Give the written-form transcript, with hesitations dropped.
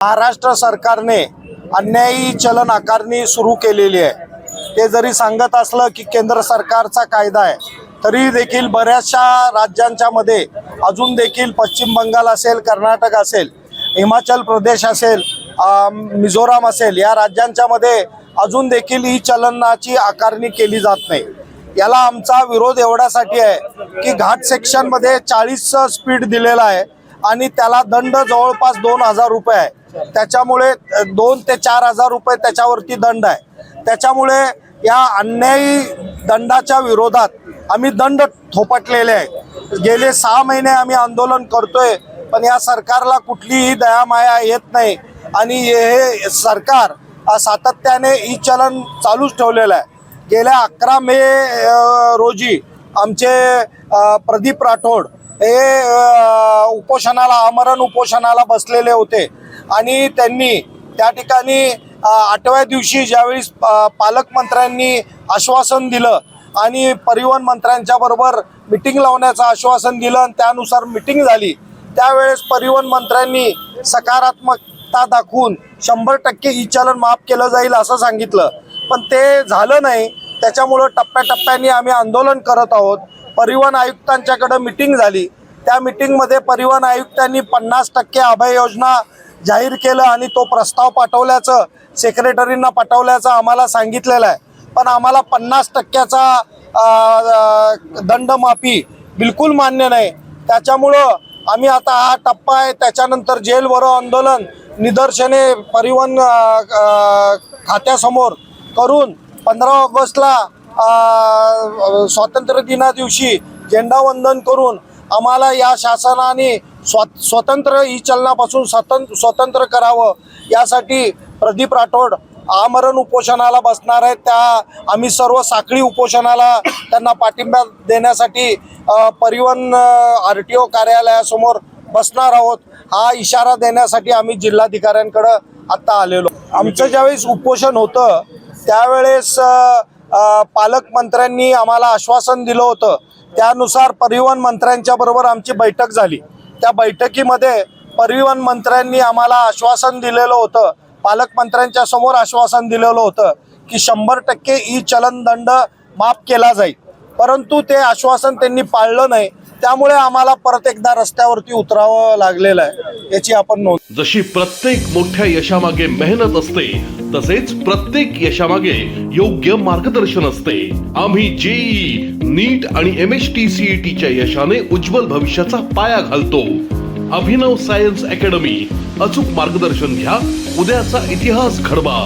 महाराष्ट्र सरकारने अन्यायी चलन आकारणी सुरू केलेली आहे। ते जरी सांगत असलं की केंद्र सरकारचा कायदा आहे, तरी देखील बऱ्याचशा राज्यांच्या मध्ये अजून देखील पश्चिम बंगाल असेल, कर्नाटक असेल, हिमाचल प्रदेश असेल, मिझोराम असेल, या राज्यांच्या मध्ये अजून देखील ही चलनाची आकारणी केली जात नाही। याला आमचा विरोध एवढ्यासाठी आहे की घाट सेक्शन मध्ये 40 स्पीड दिलेला आहे आणि त्याला दंड जवळपास 2000 रुपये आहे। त्याच्यामुळे 2 ते 4000 रुपये त्याच्यावरती दंड आहे। त्याच्यामुळे या अन्यायी दंडाच्या विरोधात आम्ही दंड थोपटलेले आहे। गेले 6 महिने आम्ही आंदोलन करतोय, पण या सरकारला कुठलीही दयामाया येत नाही आणि हे सरकार सातत्याने ई चलन चालूच ठेवलेलं आहे। गेल्या 11 मे रोजी आमचे प्रदीप राठोड हे उपोषणाला, आमरण उपोषणाला बसलेले होते आणि त्यांनी त्या ठिकाणी 8व्या दिवशी ज्यावेळी पालकमंत्र्यांनी आश्वासन दिलं आणि परिवहन मंत्र्यांच्या बरोबर मीटिंग लावण्याचं आश्वासन दिलं आणि त्यानुसार मीटिंग झाली, त्यावेळेस परिवहन मंत्र्यांनी सकारात्मकता दाखवून 100% ई चलन माफ केलं जाईल असं सांगितलं, पण ते झालं नाही। त्याच्यामुळं टप्प्याटप्प्याने आम्ही आंदोलन करत आहोत। परिवहन आयुक्तांच्याकडे मीटिंग झाली, त्या मीटिंगमध्ये परिवहन आयुक्तांनी 50% अभय योजना जाहीर केलं आणि तो प्रस्ताव पाठवल्याचं, सेक्रेटरींना पाठवल्याचं आम्हाला सांगितलेलं आहे, पण आम्हाला 50%चा दंडमाफी बिलकुल मान्य नाही। त्याच्यामुळं आम्ही आता हा टप्पा आहे, त्याच्यानंतर जेल भरो आंदोलन निदर्शने परिवहन खात्यासमोर करून 15 ऑगस्टला स्वातंत्र्य दिना दिवशी झेंडावंदन करून आम्हाला या शासनाने स्वतंत्र ई चलनापासून स्वतंत्र करावं, यासाठी प्रदीप राठोड आमरण उपोषणाला बसणार आहेत। आम्ही सर्व साखळी उपोषणाला त्यांना पाठिंबा देण्यासाठी परिवहन RTO कार्यालयासमोर बसणार आहोत। हा इशारा देण्यासाठी आम्ही जिल्हाधिकाऱ्यांकडे आता आलेलो। आमचं ज्यावेळेस उपोषण होतं त्यावेळेस पालकमंत्र्यांनी आम्हाला आश्वासन दिलं होतं, त्यानुसार परिवहन मंत्र्यांच्या बरोबर आमची बैठक झाली। त्या बैठकीमध्ये परिवहन मंत्र्यांनी आम्हाला आश्वासन दिलेलं होतं, पालकमंत्र्यांच्या समोर आश्वासन दिलेलं होतं की 100% ई चलन दंड माफ केला जाईल, परंतु ते आश्वासन त्यांनी पाळलं नाही। त्यामुळे आम्हाला परत एकदा रस्त्यावरती उतरावं लागलेलं आहे, याची आपण नोंद। जशी प्रत्येक मोठ्या यशामागे मेहनत असते, तसेच प्रत्येक यशामागे योग्य मार्गदर्शन असते। आम्ही JEE, नीट आणि MHT CET च्या यशाने उज्ज्वल भविष्याचा पाया घालतो। अभिनव सायन्स अकॅडमी, अचूक मार्गदर्शन घ्या, उद्याचा इतिहास घडवा।